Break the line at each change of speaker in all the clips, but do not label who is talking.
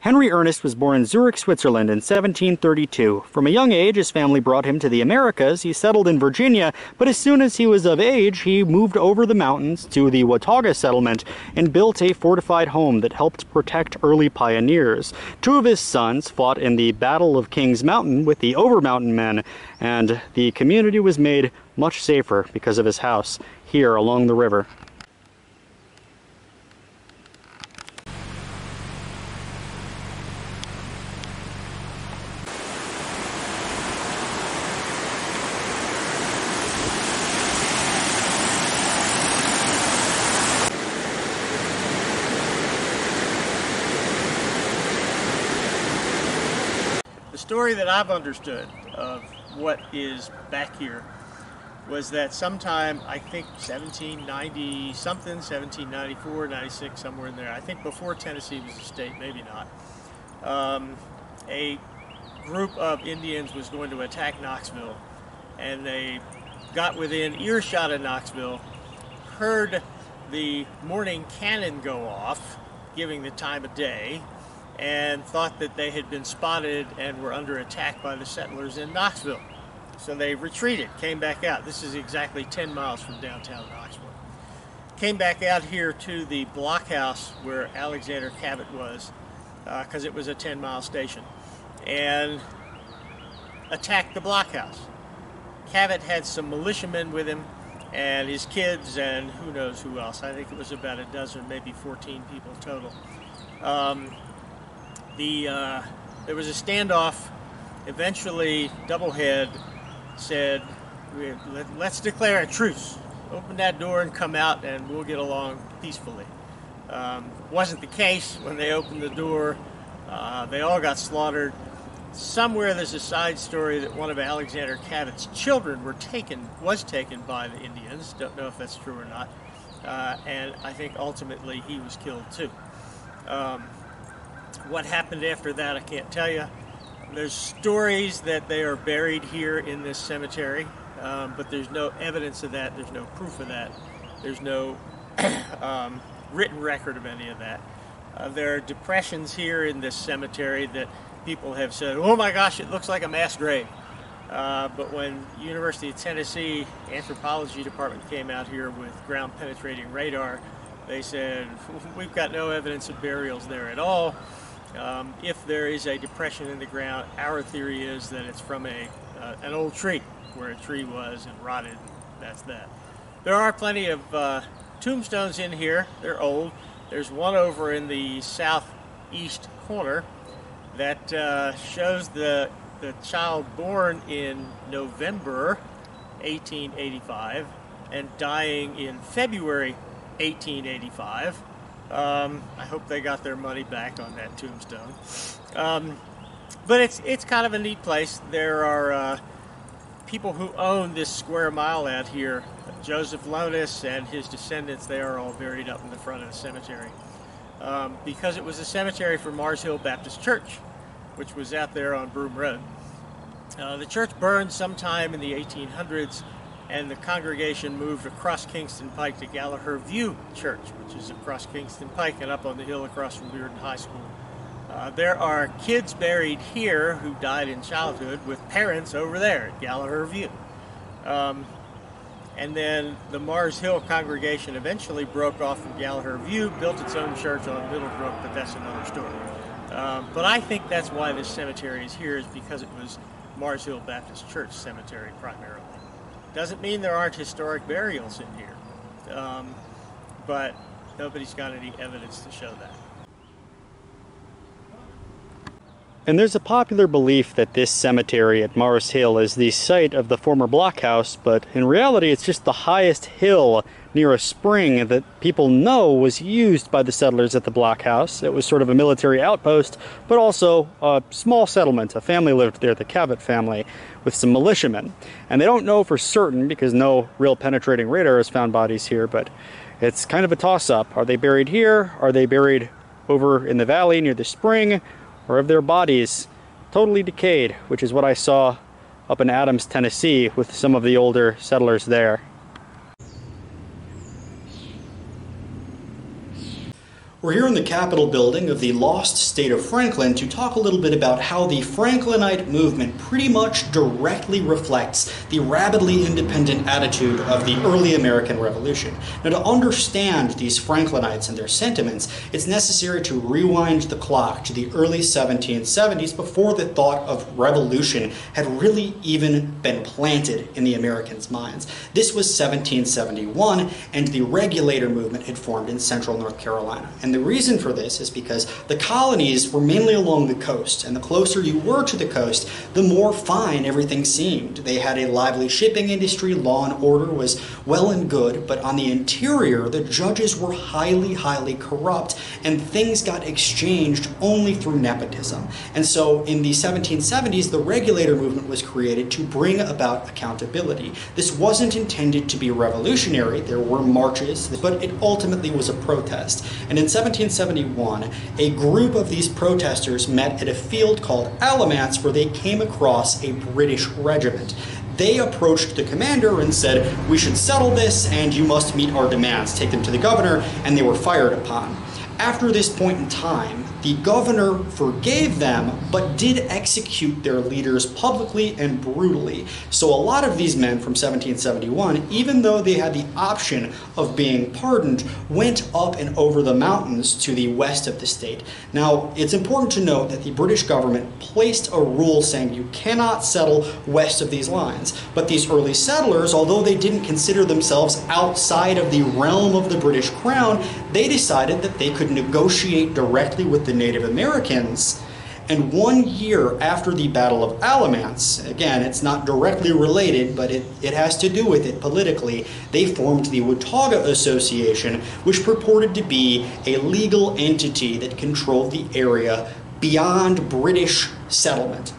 Henry Ernest was born in Zurich, Switzerland in 1732. From a young age, his family brought him to the Americas. He settled in Virginia, but as soon as he was of age, he moved over the mountains to the Watauga settlement and built a fortified home that helped protect early pioneers. Two of his sons fought in the Battle of Kings Mountain with the Over Mountain men, and the community was made much safer because of his house here along the river.
The story that I've understood of what is back here was that sometime, I think 1790 something, 1794, 96, somewhere in there, I think before Tennessee was a state, maybe not, a group of Indians was going to attack Knoxville, and they got within earshot of Knoxville, heard the morning cannon go off, giving the time of day, and thought that they had been spotted and were under attack by the settlers in Knoxville. So they retreated, came back out. This is exactly 10 miles from downtown Knoxville. Came back out here to the blockhouse where Alexander Cabot was, because it was a 10-mile station, and attacked the blockhouse. Cabot had some militiamen with him and his kids and who knows who else. I think it was about a dozen, maybe 14 people total. There was a standoff. Eventually, Doublehead said, let's declare a truce. Open that door and come out and we'll get along peacefully. Wasn't the case. When they opened the door, they all got slaughtered. Somewhere there's a side story that one of Alexander Cabot's children was taken by the Indians. Don't know if that's true or not. And I think ultimately he was killed too. What happened after that, I can't tell you. There's stories that they are buried here in this cemetery, but there's no evidence of that. There's no proof of that. There's no written record of any of that. There are depressions here in this cemetery that people have said, oh my gosh, it looks like a mass grave. But when University of Tennessee Anthropology Department came out here with ground penetrating radar, they said, we've got no evidence of burials there at all. If there is a depression in the ground, our theory is that it's from an old tree, where a tree was and rotted. That's that. There are plenty of tombstones in here. They're old. There's one over in the southeast corner that shows the child born in November 1885 and dying in February 1885. I hope they got their money back on that tombstone. But it's kind of a neat place. There are people who own this square mile out here. Joseph Lonis and his descendants, they are all buried up in the front of the cemetery. Because it was a cemetery for Mars Hill Baptist Church, which was out there on Broome Road. The church burned sometime in the 1800s, and the congregation moved across Kingston Pike to Gallagher View Church, which is across Kingston Pike and up on the hill across from Bearden High School. There are kids buried here who died in childhood with parents over there at Gallagher View. And then the Mars Hill congregation eventually broke off from Gallagher View, built its own church on Middlebrook, but that's another story. But I think that's why this cemetery is here, is because it was Mars Hill Baptist Church Cemetery primarily. Doesn't mean there aren't historic burials in here, but nobody's got any evidence to show that.
And there's a popular belief that this cemetery at Mars Hill is the site of the former blockhouse, but in reality it's just the highest hill near a spring that people know was used by the settlers at the blockhouse. It was sort of a military outpost, but also a small settlement. A family lived there, the Cabot family, with some militiamen. And they don't know for certain because no real penetrating radar has found bodies here, but it's kind of a toss-up. Are they buried here? Are they buried over in the valley near the spring? Or have their bodies totally decayed, which is what I saw up in Adams, Tennessee with some of the older settlers there. We're here in the Capitol building of the lost state of Franklin to talk a little bit about how the Franklinite movement pretty much directly reflects the rabidly independent attitude of the early American Revolution. Now, to understand these Franklinites and their sentiments, it's necessary to rewind the clock to the early 1770s before the thought of revolution had really even been planted in the Americans' minds. This was 1771, and the regulator movement had formed in central North Carolina. And the reason for this is because the colonies were mainly along the coast, and the closer you were to the coast, the more fine everything seemed. They had a lively shipping industry, law and order was well and good, but on the interior, the judges were highly corrupt, and things got exchanged only through nepotism. And so in the 1770s, the regulator movement was created to bring about accountability. This wasn't intended to be revolutionary. There were marches, but it ultimately was a protest. And in 1771, a group of these protesters met at a field called Alamance where they came across a British regiment. They approached the commander and said, "We should settle this and you must meet our demands." Take them to the governor, and they were fired upon. After this point in time, the governor forgave them, but did execute their leaders publicly and brutally. So a lot of these men from 1771, even though they had the option of being pardoned, went up and over the mountains to the west of the state. Now, it's important to note that the British government placed a rule saying you cannot settle west of these lines. But these early settlers, although they didn't consider themselves outside of the realm of the British crown, they decided that they could negotiate directly with the Native Americans. And 1 year after the Battle of Alamance, again, it's not directly related, but it has to do with it politically, they formed the Watauga Association, which purported to be a legal entity that controlled the area beyond British settlement.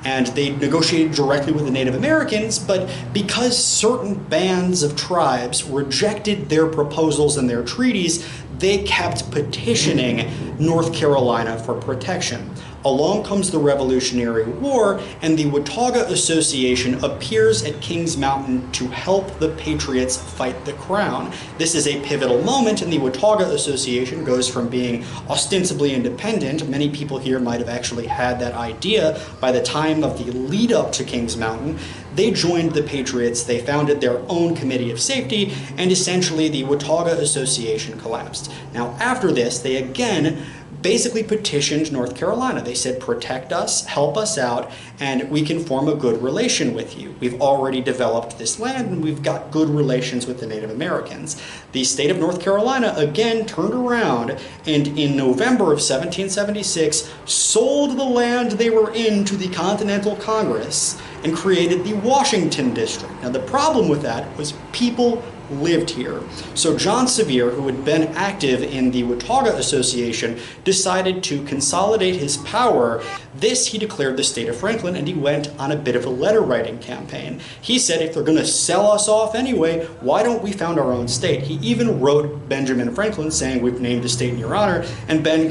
And they negotiated directly with the Native Americans, but because certain bands of tribes rejected their proposals and their treaties, they kept petitioning North Carolina for protection. Along comes the Revolutionary War, and the Watauga Association appears at Kings Mountain to help the Patriots fight the Crown. This is a pivotal moment, and the Watauga Association goes from being ostensibly independent. Many people here might have actually had that idea by the time of the lead up to Kings Mountain. They joined the Patriots, they founded their own committee of safety, and essentially the Watauga Association collapsed. Now after this, they again basically petitioned North Carolina. They said, protect us, help us out, and we can form a good relation with you. We've already developed this land and we've got good relations with the Native Americans. The state of North Carolina again turned around and in November of 1776 sold the land they were in to the Continental Congress and created the Washington District. Now the problem with that was people lived here. So John Sevier, who had been active in the Watauga Association, decided to consolidate his power. This he declared the state of Franklin, and he went on a bit of a letter writing campaign. He said, if they're going to sell us off anyway, why don't we found our own state? He even wrote Benjamin Franklin saying, we've named a state in your honor, and Ben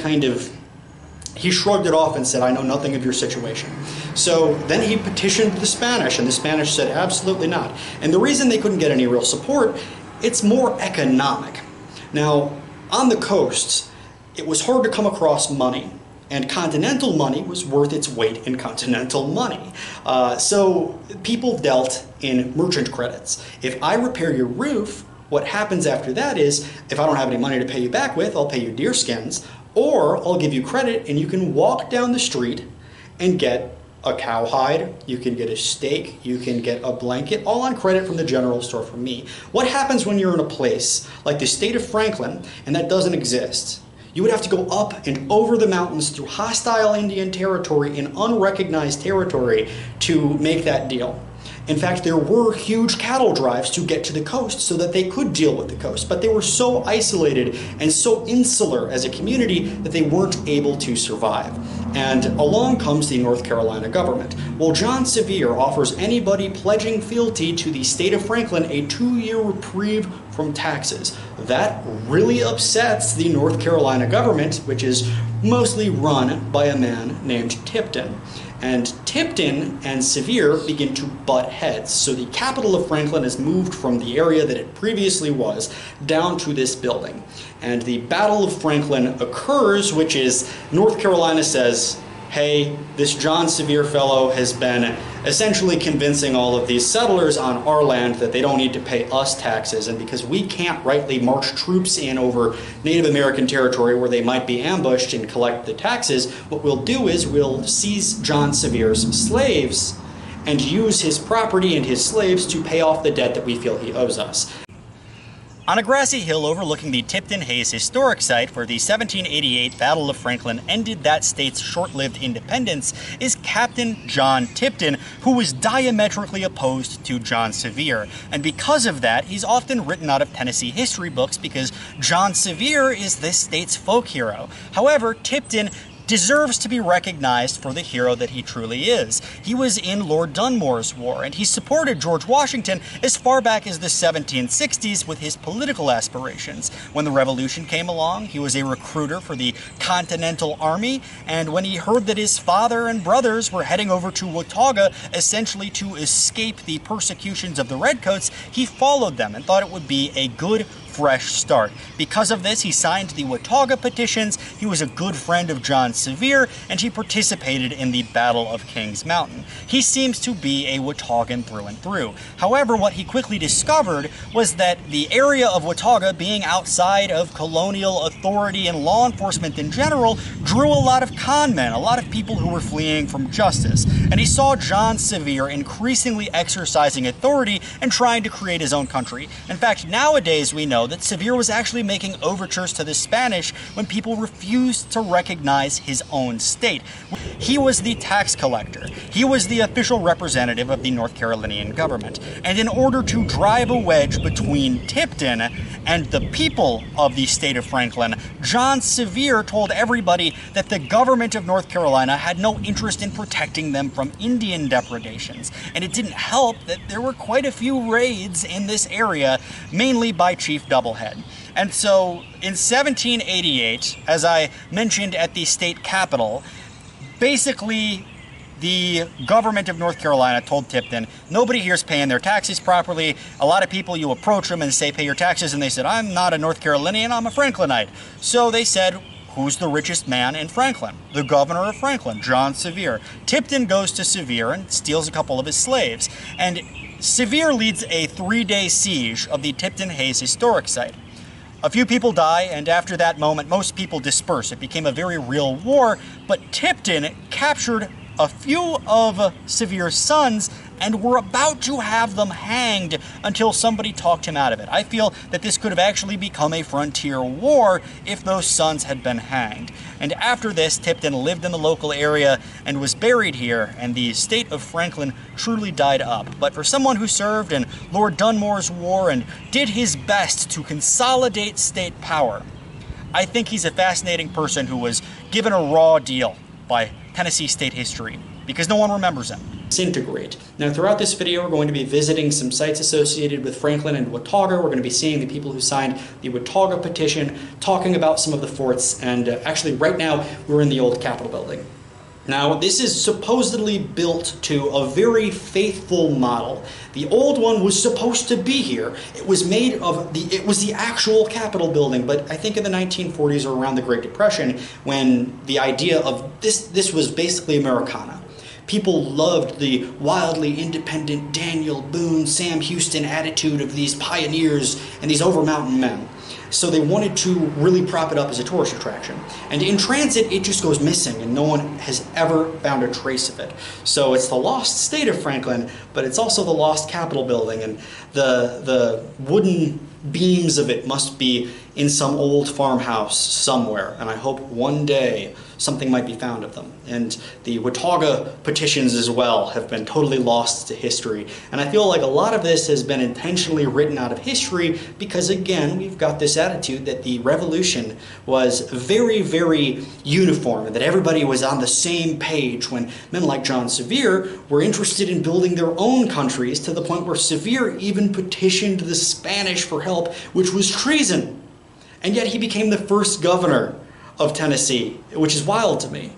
he shrugged it off and said, I know nothing of your situation. So then he petitioned the Spanish, and the Spanish said, absolutely not. And the reason they couldn't get any real support, it's more economic. Now, on the coasts, it was hard to come across money, and continental money was worth its weight in continental money. So people dealt in merchant credits. If I repair your roof, what happens after that is, if I don't have any money to pay you back with, I'll pay you deerskins, or I'll give you credit and you can walk down the street and get a cowhide, you can get a steak, you can get a blanket, all on credit from the general store from me. What happens when you're in a place like the state of Franklin and that doesn't exist? You would have to go up and over the mountains through hostile Indian territory in unrecognized territory to make that deal. In fact, there were huge cattle drives to get to the coast so that they could deal with the coast, but they were so isolated and so insular as a community that they weren't able to survive. And along comes the North Carolina government. Well, John Sevier offers anybody pledging fealty to the state of Franklin a 2-year reprieve from taxes. That really upsets the North Carolina government, which is mostly run by a man named Tipton. And Tipton and Sevier begin to butt heads. So the capital of Franklin is moved from the area that it previously was down to this building. And the Battle of Franklin occurs, which is North Carolina says, hey, this John Sevier fellow has been essentially convincing all of these settlers on our land that they don't need to pay us taxes, and because we can't rightly march troops in over Native American territory where they might be ambushed and collect the taxes, what we'll do is we'll seize John Sevier's slaves and use his property and his slaves to pay off the debt that we feel he owes us. On a grassy hill overlooking the Tipton-Hayes Historic Site where the 1788 Battle of Franklin ended that state's short-lived independence is Captain John Tipton, who was diametrically opposed to John Sevier. And because of that, he's often written out of Tennessee history books because John Sevier is this state's folk hero. However, Tipton deserves to be recognized for the hero that he truly is. He was in Lord Dunmore's war, and he supported George Washington as far back as the 1760s with his political aspirations. When the Revolution came along, he was a recruiter for the Continental Army, and when he heard that his father and brothers were heading over to Watauga, essentially to escape the persecutions of the Redcoats, he followed them and thought it would be a good, fresh start. Because of this, he signed the Watauga petitions, he was a good friend of John Sevier, and he participated in the Battle of Kings Mountain. He seems to be a Wataugan through and through. However, what he quickly discovered was that the area of Watauga, being outside of colonial authority and law enforcement in general, drew a lot of con men, a lot of people who were fleeing from justice. And he saw John Sevier increasingly exercising authority and trying to create his own country. In fact, nowadays we know that Sevier was actually making overtures to the Spanish when people refused to recognize his own state. He was the tax collector. He was the official representative of the North Carolinian government. And in order to drive a wedge between Tipton and the people of the state of Franklin, John Sevier told everybody that the government of North Carolina had no interest in protecting them from Indian depredations. And it didn't help that there were quite a few raids in this area, mainly by Chief Doublehead. And so in 1788, as I mentioned at the state capitol, basically the government of North Carolina told Tipton, nobody here's paying their taxes properly. A lot of people, you approach them and say, pay your taxes, and they said, I'm not a North Carolinian, I'm a Franklinite. So they said, who's the richest man in Franklin? The governor of Franklin, John Sevier. Tipton goes to Sevier and steals a couple of his slaves. And Sevier leads a 3-day siege of the Tipton-Hayes Historic Site. A few people die, and after that moment, most people disperse. It became a very real war, but Tipton captured a few of Sevier's sons and were about to have them hanged until somebody talked him out of it. I feel that this could have actually become a frontier war if those sons had been hanged. And after this, Tipton lived in the local area and was buried here, and the state of Franklin truly died up. But for someone who served in Lord Dunmore's war and did his best to consolidate state power, I think he's a fascinating person who was given a raw deal by Tennessee state history, because no one remembers him.
Disintegrate. Now, throughout this video, we're going to be visiting some sites associated with Franklin and Watauga. We're going to be seeing the people who signed the Watauga petition, talking about some of the forts, and actually right now we're in the old Capitol building. Now, this is supposedly built to a very faithful model. The old one was supposed to be here. It was made of it was the actual Capitol building, but I think in the 1940s or around the Great Depression, when the idea of this was basically Americana. People loved the wildly independent Daniel Boone, Sam Houston attitude of these pioneers and these over-mountain men. So they wanted to really prop it up as a tourist attraction. And in transit, it just goes missing, and no one has ever found a trace of it. So it's the lost state of Franklin, but it's also the lost Capitol building, and the wooden beams of it must be in some old farmhouse somewhere, and I hope one day something might be found of them. And the Watauga petitions as well have been totally lost to history, and I feel like a lot of this has been intentionally written out of history because, again, we've got this attitude that the Revolution was very, very uniform and that everybody was on the same page, when men like John Sevier were interested in building their own countries, to the point where Sevier even petitioned the Spanish for help, which was treason. And yet he became the first governor of Tennessee, which is wild to me.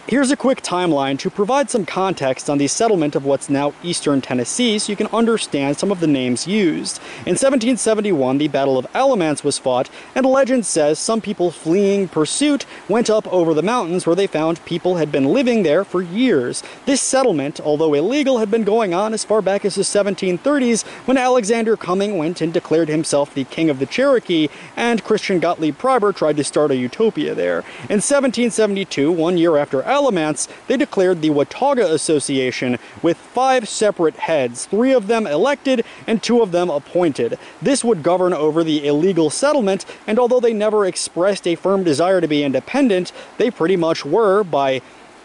Here's a quick timeline to provide some context on the settlement of what's now eastern Tennessee so you can understand some of the names used. In 1771, the Battle of Alamance was fought, and legend says some people fleeing pursuit went up over the mountains where they found people had been living there for years. This settlement, although illegal, had been going on as far back as the 1730s when Alexander Cumming went and declared himself the King of the Cherokee, and Christian Gottlieb Freiberg tried to start a utopia there. In 1772, 1 year after Alamance, they declared the Watauga Association with 5 separate heads, 3 of them elected and 2 of them appointed. This would govern over the illegal settlement, and although they never expressed a firm desire to be independent, they pretty much were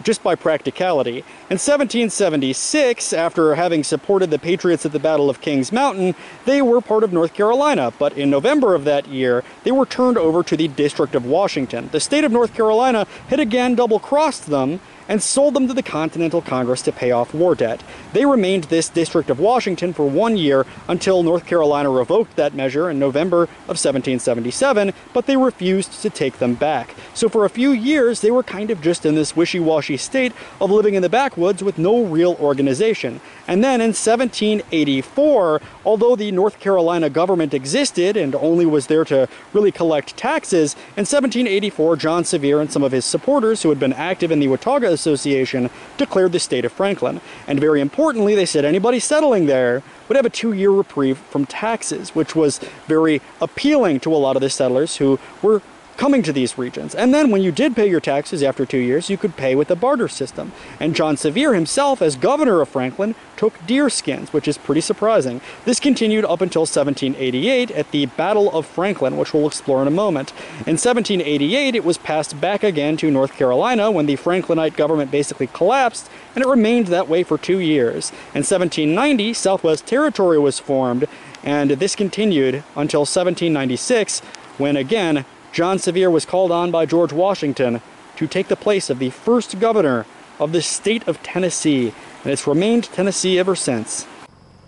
just by practicality. In 1776, after having supported the Patriots at the Battle of Kings Mountain, they were part of North Carolina, but in November of that year, they were turned over to the District of Washington. The state of North Carolina had again double-crossed them and sold them to the Continental Congress to pay off war debt. They remained this District of Washington for 1 year until North Carolina revoked that measure in November of 1777, but they refused to take them back. So for a few years, they were kind of just in this wishy-washy state of living in the backwoods with no real organization. And then in 1784, although the North Carolina government existed and only was there to really collect taxes, in 1784, John Sevier and some of his supporters who had been active in the Watauga Association declared the state of Franklin. And very importantly, they said anybody settling there would have a 2-year reprieve from taxes, which was very appealing to a lot of the settlers who were coming to these regions. And then when you did pay your taxes after 2 years, you could pay with a barter system. And John Sevier himself, as governor of Franklin, took deer skins, which is pretty surprising. This continued up until 1788 at the Battle of Franklin, which we'll explore in a moment. In 1788, it was passed back again to North Carolina when the Franklinite government basically collapsed, and it remained that way for 2 years. In 1790, Southwest Territory was formed, and this continued until 1796, when again, John Sevier was called on by George Washington to take the place of the first governor of the state of Tennessee, and it's remained Tennessee ever since.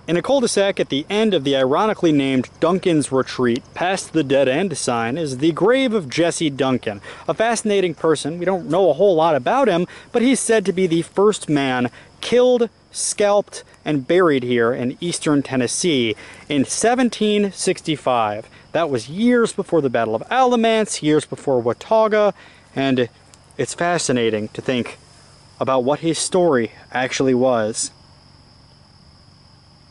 In a cul-de-sac at the end of the ironically named Duncan's Retreat, past the dead end sign, is the grave of Jesse Duncan, a fascinating person. We don't know a whole lot about him, but he's said to be the first man killed, scalped, and buried here in eastern Tennessee in 1765. That was years before the Battle of Alamance, years before Watauga, and it's fascinating to think about what his story actually was.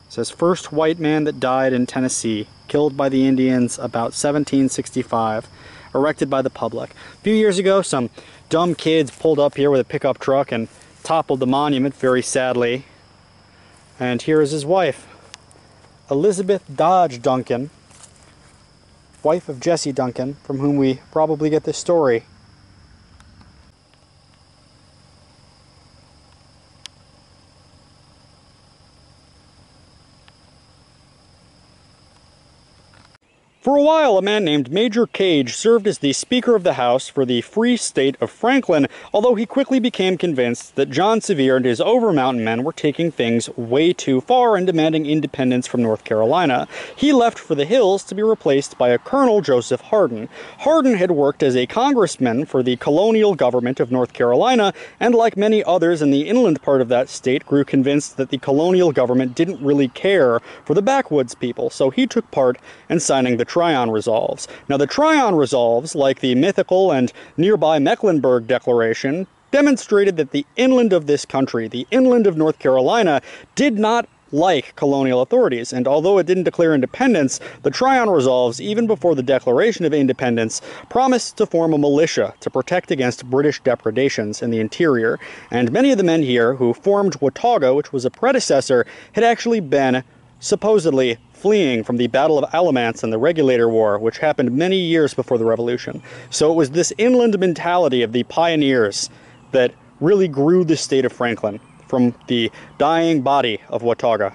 It says, first white man that died in Tennessee, killed by the Indians about 1765, erected by the public. A few years ago, some dumb kids pulled up here with a pickup truck and toppled the monument very sadly. And here is his wife, Elizabeth Dodge Duncan, wife of Jesse Duncan, from whom we probably get this story. For a while, a man named Major Cage served as the Speaker of the House for the Free State of Franklin, although he quickly became convinced that John Sevier and his Over-Mountain men were taking things way too far and demanding independence from North Carolina. He left for the hills to be replaced by a Colonel Joseph Hardin. Hardin had worked as a congressman for the colonial government of North Carolina, and like many others in the inland part of that state, grew convinced that the colonial government didn't really care for the backwoods people, so he took part in signing the Tryon Resolves. Now, the Tryon Resolves, like the mythical and nearby Mecklenburg Declaration, demonstrated that the inland of this country, the inland of North Carolina, did not like colonial authorities, and although it didn't declare independence, the Tryon Resolves, even before the Declaration of Independence, promised to form a militia to protect against British depredations in the interior, and many of the men here who formed Watauga, which was a predecessor, had actually been supposedly fleeing from the Battle of Alamance and the Regulator War, which happened many years before the Revolution. So it was this inland mentality of the pioneers that really grew the state of Franklin from the dying body of Watauga.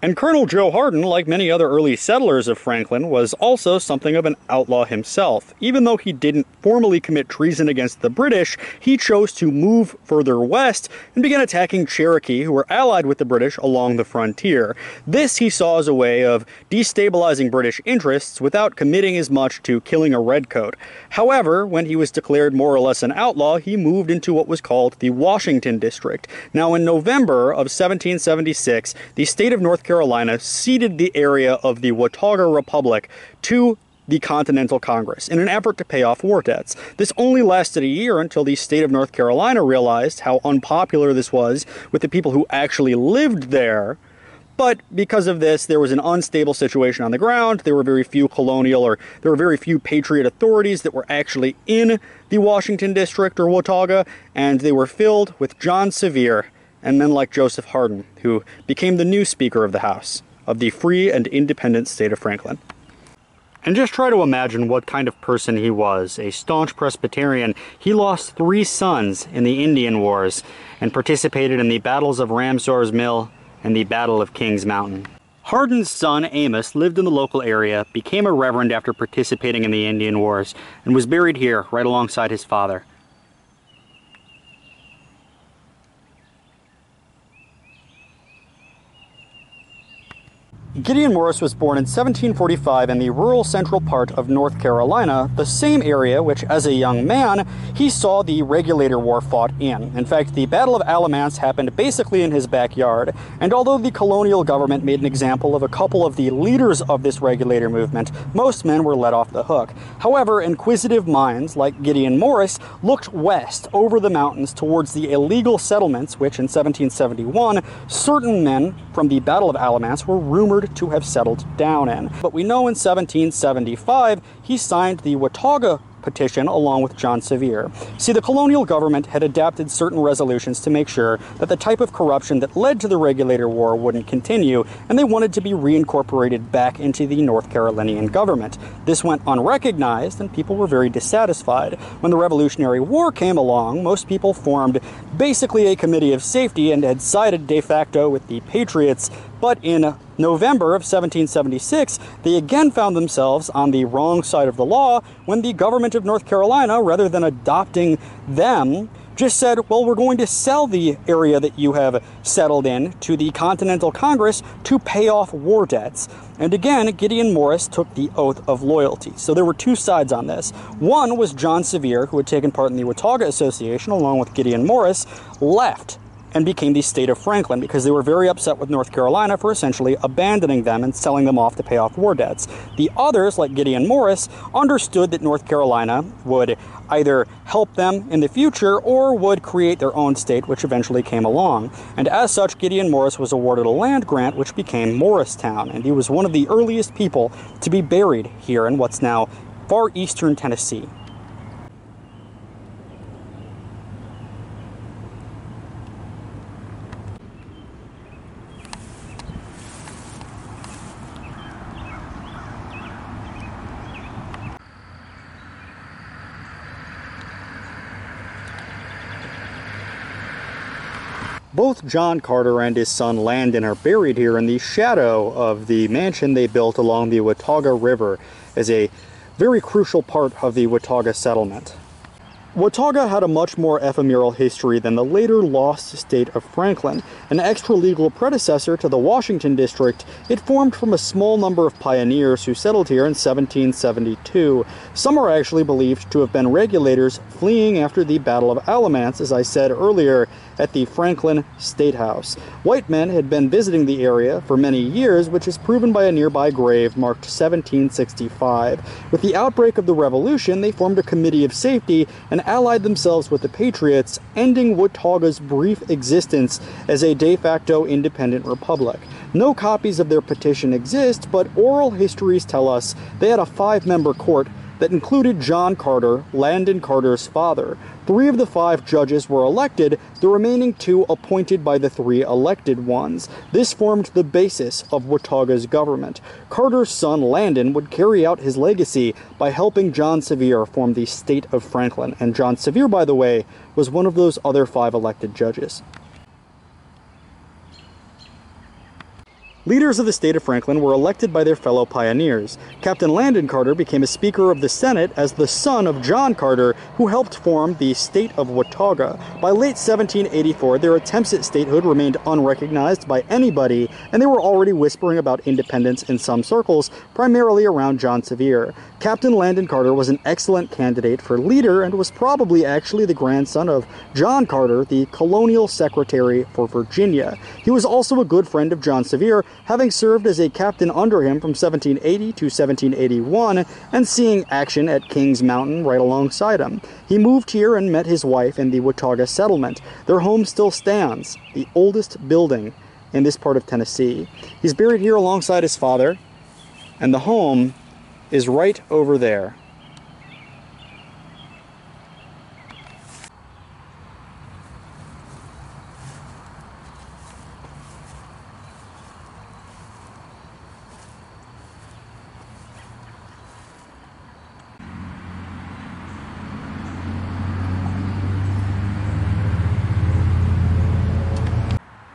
And Colonel Joe Hardin, like many other early settlers of Franklin, was also something of an outlaw himself. Even though he didn't formally commit treason against the British, he chose to move further west and began attacking Cherokee, who were allied with the British along the frontier. This he saw as a way of destabilizing British interests without committing as much to killing a redcoat. However, when he was declared more or less an outlaw, he moved into what was called the Washington District. Now, in November of 1776, the state of North Carolina ceded the area of the Watauga Republic to the Continental Congress in an effort to pay off war debts. This only lasted a year until the state of North Carolina realized how unpopular this was with the people who actually lived there. But because of this, there was an unstable situation on the ground. There were very few patriot authorities that were actually in the Washington District or Watauga, and they were filled with John Sevier and men like Joseph Hardin, who became the new Speaker of the House of the free and independent state of Franklin. And just try to imagine what kind of person he was. A staunch Presbyterian, he lost 3 sons in the Indian Wars and participated in the battles of Ramsor's Mill and the Battle of Kings Mountain. Hardin's son, Amos, lived in the local area, became a reverend after participating in the Indian Wars, and was buried here right alongside his father. Gideon Morris was born in 1745 in the rural central part of North Carolina, the same area which, as a young man, he saw the Regulator War fought in. In fact, the Battle of Alamance happened basically in his backyard, and although the colonial government made an example of a couple of the leaders of this Regulator movement, most men were let off the hook. However, inquisitive minds like Gideon Morris looked west over the mountains towards the illegal settlements which, in 1771, certain men from the Battle of Alamance were rumored to have settled down in. But we know in 1775 he signed the Watauga petition along with John Sevier. See, the colonial government had adapted certain resolutions to make sure that the type of corruption that led to the Regulator War wouldn't continue, and they wanted to be reincorporated back into the North Carolinian government. This went unrecognized, and people were very dissatisfied. When the Revolutionary War came along, most people formed basically a committee of safety and had sided de facto with the Patriots, but in November of 1776, they again found themselves on the wrong side of the law when the government of North Carolina, rather than adopting them, just said, well, we're going to sell the area that you have settled in to the Continental Congress to pay off war debts. And again, Gideon Morris took the oath of loyalty. So there were 2 sides on this. One was John Sevier, who had taken part in the Watauga Association along with Gideon Morris, left and became the state of Franklin because they were very upset with North Carolina for essentially abandoning them and selling them off to pay off war debts. The others, like Gideon Morris, understood that North Carolina would either help them in the future or would create their own state, which eventually came along. And as such, Gideon Morris was awarded a land grant which became Morristown, and he was one of the earliest people to be buried here in what's now far eastern Tennessee. Both John Carter and his son Landon are buried here in the shadow of the mansion they built along the Watauga River as a very crucial part of the Watauga settlement. Watauga had a much more ephemeral history than the later lost state of Franklin. An extra-legal predecessor to the Washington District, it formed from a small number of pioneers who settled here in 1772. Some are actually believed to have been regulators fleeing after the Battle of Alamance, as I said earlier, at the Franklin State House. White men had been visiting the area for many years, which is proven by a nearby grave marked 1765. With the outbreak of the Revolution, they formed a committee of safety and allied themselves with the Patriots, ending Watauga's brief existence as a de facto independent republic. No copies of their petition exist, but oral histories tell us they had a 5-member court that included John Carter, Landon Carter's father. 3 of the 5 judges were elected, the remaining 2 appointed by the 3 elected ones. This formed the basis of Watauga's government. Carter's son Landon would carry out his legacy by helping John Sevier form the state of Franklin, and John Sevier, by the way, was one of those other 5 elected judges. Leaders of the state of Franklin were elected by their fellow pioneers. Captain Landon Carter became a Speaker of the Senate as the son of John Carter, who helped form the state of Watauga. By late 1784, their attempts at statehood remained unrecognized by anybody, and they were already whispering about independence in some circles, primarily around John Sevier. Captain Landon Carter was an excellent candidate for leader and was probably actually the grandson of John Carter, the colonial secretary for Virginia. He was also a good friend of John Sevier, having served as a captain under him from 1780 to 1781 and seeing action at Kings Mountain right alongside him. He moved here and met his wife in the Watauga settlement. Their home still stands, the oldest building in this part of Tennessee. He's buried here alongside his father, and the home is right over there.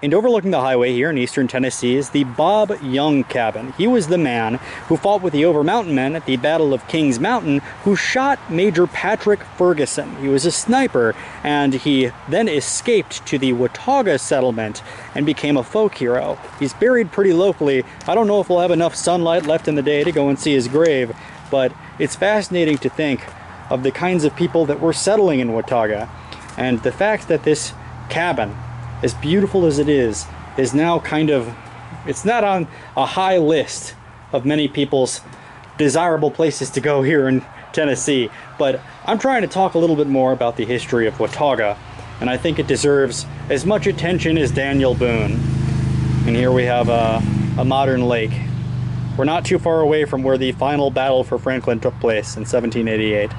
And overlooking the highway here in eastern Tennessee is the Bob Young cabin. He was the man who fought with the Overmountain men at the Battle of Kings Mountain, who shot Major Patrick Ferguson. He was a sniper, and he then escaped to the Watauga settlement and became a folk hero. He's buried pretty locally. I don't know if we'll have enough sunlight left in the day to go and see his grave, but it's fascinating to think of the kinds of people that were settling in Watauga, and the fact that this cabin, as beautiful as it is now kind of, it's not on a high list of many people's desirable places to go here in Tennessee. But I'm trying to talk a little bit more about the history of Watauga, and I think it deserves as much attention as Daniel Boone. And here we have a modern lake. We're not too far away from where the final battle for Franklin took place in 1788.